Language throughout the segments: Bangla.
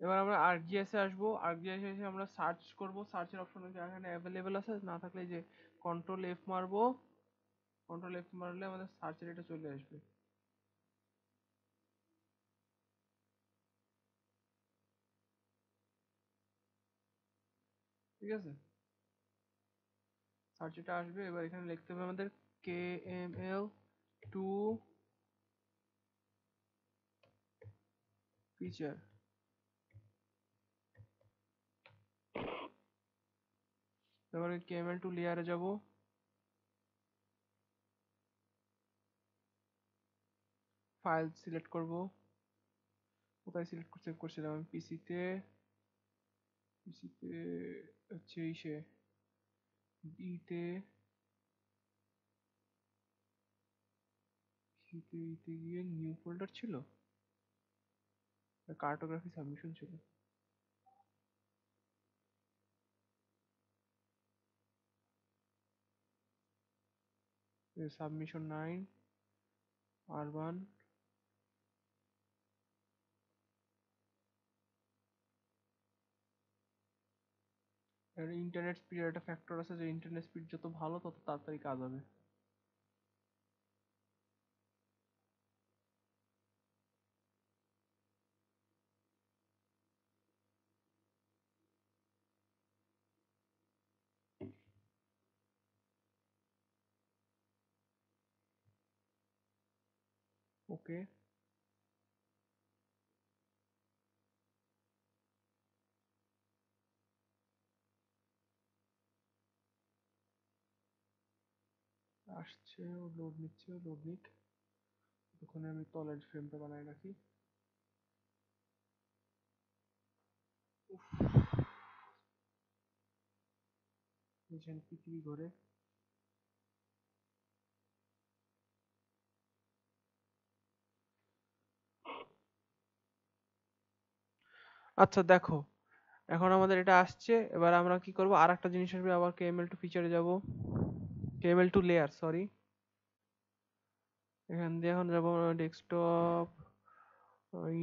এবার আমরা ArcGIS এ আসবো। ArcGIS এসে আমরা সার্চ করব, সার্চের অপশন এখানে অ্যাভেলেবেল আছে, না থাকলে যে কন্ট্রোল এফ মারবো, কন্ট্রোল এফ মারলে আমাদের সার্চের এটা চলে আসবে। ঠিক আছে, সার্চ এটা আসবে। এবার এখানে লিখতে হবে আমাদের KML2 ফিচার। এবার KML2 লেয়ারে যাব, ফাইল সিলেক্ট করব। কোথায় সিলেক্ট সেভ করছিলাম আমি? পিসিতে, পিসিতে হচ্ছে ইসে ইতে, ইতে গিয়ে নিউ ফোল্ডার ছিল, কার্টোগ্রাফি সাবমিশন ছিল। Submission 9 urban. ইন্টারনেট স্পিড একটা ফ্যাক্টর আছে, যে ইন্টারনেট স্পিড যত ভালো তত তাড়াতাড়ি কাজ হবে। ওকে, আসছে, লোড নিচ্ছে, লোড নিক। ওখানে আমি তলের ফ্রেমটা বানাই রাখি। পৃথিবী ঘোরে। আচ্ছা দেখো, এখন আমাদের এটা আসছে। এবার আমরা কি করব, আর একটা জিনিস আসবে, আবার KML2 ফিচারে যাব, KML2 লেয়ার, সরি। এখান দিয়ে এখন যাব ডেস্কটপ, ওই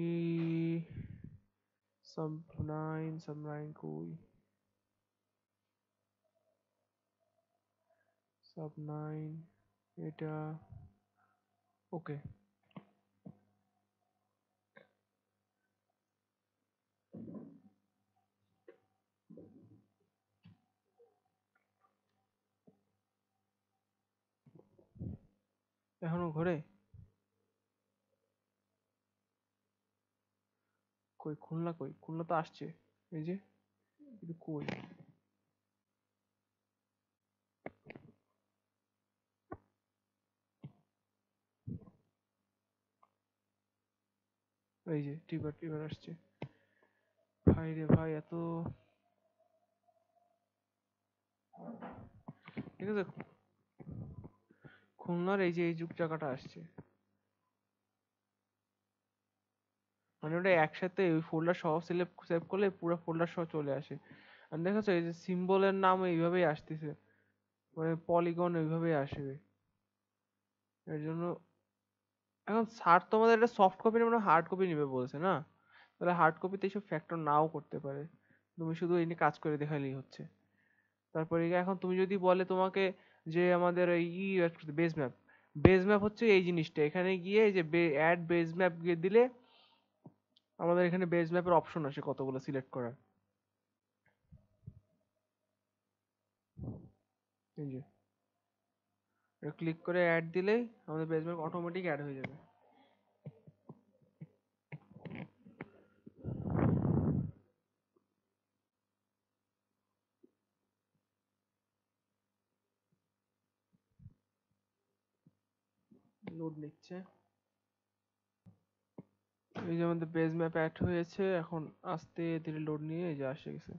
সাব 9 কই, সাব 9 এটা। ওকে, এখনো ঘোরে? কই খুলনা, কই খুলনা তো আসছে, এই যে, কিন্তু কই? এই যে টিবার টিবার আসছে। ভাই রে ভাই, এত, ঠিক আছে, খুলনার এই যে এই যুগ জায়গাটা আসছে, মানে ওটা একসাথে ওই ফোল্ডার সহ সেভ করলে পুরো ফোল্ডার সহ চলে আসে। আর দেখেছো এই যে সিম্বলের নাম এইভাবেই আসতেছে, মানে পলিগন এইভাবেই আসবে। এর জন্য এখন স্যার তোমাদের এটা সফট কপি না হার্ড কপি নিবে বলছে না? তাহলে হার্ড কপিতে এইসব ফ্যাক্টর নাও করতে পারে, তুমি শুধু এই নিয়ে কাজ করে দেখালেই হচ্ছে। তারপরে এখন তুমি যদি বলে তোমাকে যে আমাদের এই বেস ম্যাপ, বেস ম্যাপ হচ্ছে এই জিনিসটা, এখানে গিয়ে এই যে অ্যাড বেস ম্যাপ গিয়ে দিলে আমাদের এখানে বেস ম্যাপের অপশন আসে কতগুলো সিলেক্ট করার। এই যে ক্লিক করে অ্যাড দিলেই আমাদের বেস ম্যাপ অটোমেটিক অ্যাড হয়ে যাবে। লোড নিচ্ছে। এই যে আমাদের বেস ম্যাপ অ্যাড হয়েছে, এখন আস্তে ধীরে লোড নিয়ে এই যে আসে গেছে।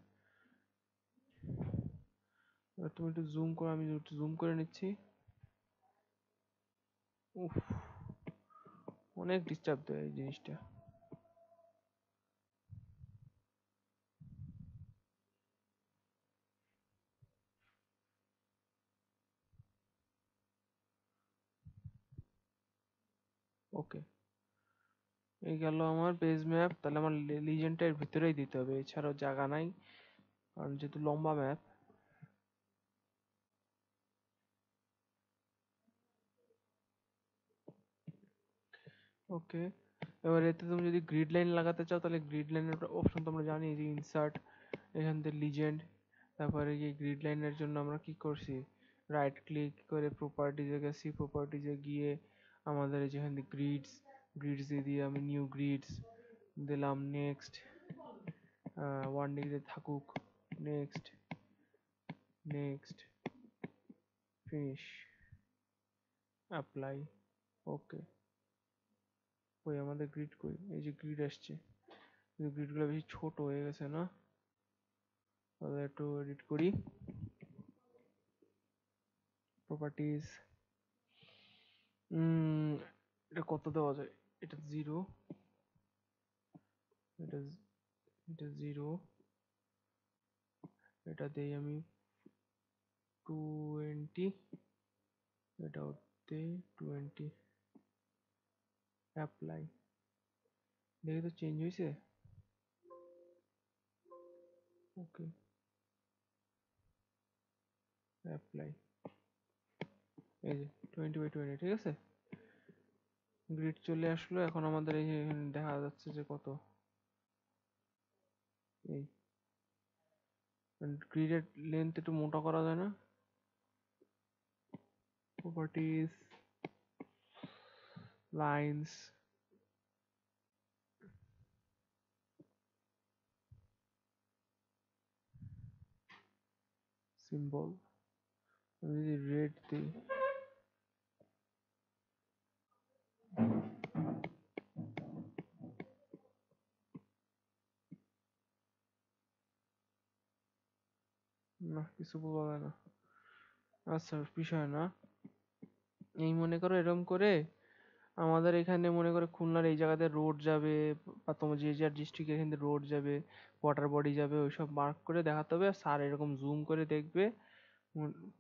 এবার তুমি একটু জুম করো, আমি একটু জুম করে নিচ্ছি। উফ, অনেক ডিস্টার্ব দেয় এই জিনিসটা। ওকে, এই গেল আমার পেজ ম্যাপ। তাহলে আমার লিজেন্ডটা এর ভিতরেই দিতে হবে, এছাড়াও জায়গা নাই, কারণ যেহেতু লম্বা ম্যাপ। ওকে, এবার এতে তুমি যদি গ্রিড লাইন লাগাতে চাও তাহলে গ্রিড লাইনের অপশন তোমরা জানি, যে ইনসার্ট, এখান থেকে লিজেন্ড। তারপরে এই গ্রিড লাইনের জন্য আমরা কি করছি, রাইট ক্লিক করে প্রপার্টিজে গেছি, প্রপার্টিজে গিয়ে আমাদের এই যেখান থেকে গ্রিডস, গ্রিডস দিয়ে আমি নিউ গ্রিডস দিলাম, নেক্সট 1 ডিগ্রি থাকুক, নেক্সট, নেক্সট, ফিনিশ, অ্যাপ্লাই। ওকে, ওই আমাদের গ্রিড কই, এই যে গ্রিড আসছে, গ্রিডগুলো বেশি ছোট হয়ে গেছে না, তাহলে একটু এডিট করি। প্রপার্টিজ, এটা কত দেওয়া যায়, এটা 0, এটা এটা 0, এটা দেই আমি 20, এটাও দেই 20, অ্যাপ্লাই। দেখি তো চেঞ্জ হয়েছে। ওকে, অ্যাপ্লাই, এই যে 20/20, ঠিক আছে, গ্রিড চলে আসলো। এখন আমাদের এই যে এখানে দেখা যাচ্ছে যে কত, এই গ্রিডের লেন্থ একটু মোটা করা যায় না, প্রপার্টিজ, লাইন্স, সিম্বল, আমি যদি রেড দিই, না কিছু বলা যায় না। আচ্ছা, বিষয় না, এই মনে করো এরকম করে আমাদের এখানে মনে করো খুলনার এই জায়গাতে রোড যাবে, বা তোমার যে যার ডিস্ট্রিক্ট এখান থেকে রোড যাবে, ওয়াটার বডি যাবে, ওইসব মার্ক করে দেখাতে হবে। আর স্যার এরকম জুম করে দেখবে,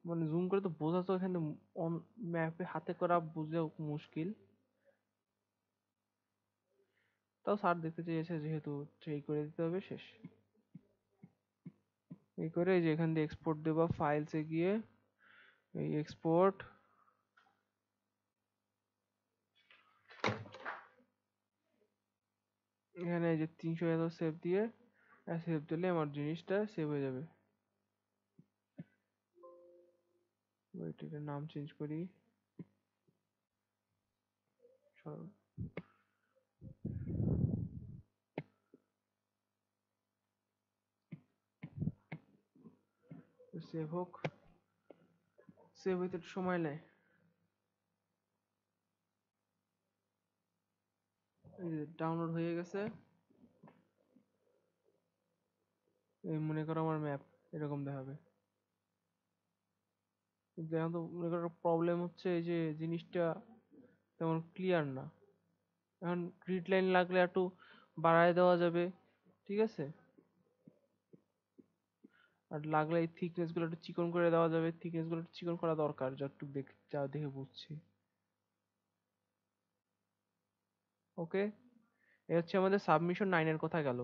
মানে জুম করে তো বোঝা তো এখানে অন ম্যাপে হাতে করা বুঝে মুশকিল, তাও স্যার দেখতে চেয়েছে যেহেতু সেই করে দিতে হবে, শেষ। এই করে যে এখান দিয়ে এক্সপোর্ট দেবা, ফাইলসে গিয়ে এই এক্সপোর্ট, এখানে এই যে 300 এত সেভ দিয়ে, সেভ দিলে আমার জিনিসটা সেভ হয়ে যাবে। ওয়েট, এটার নাম চেঞ্জ করি, সেভ হোক, সেভ হইতে একটু সময় নেয়। এই যে ডাউনলোড হয়ে গেছে, এই মনে করো আমার ম্যাপ এরকম দেখাবে। কিন্তু এখন তো মনে করো প্রবলেম হচ্ছে এই যে জিনিসটা তেমন ক্লিয়ার না। এখন গ্রিড লাইন লাগলে একটু বাড়ায় দেওয়া যাবে, ঠিক আছে, আর লাগলে এই থিকনেস গুলো একটু চিকন করে দেওয়া যাবে, থিকনেস গুলো একটু চিকন করা দরকার, যতটুকু যা দেখে বুঝছি। ওকে, এ হচ্ছে আমাদের সাবমিশন 9 এর কথা গেল।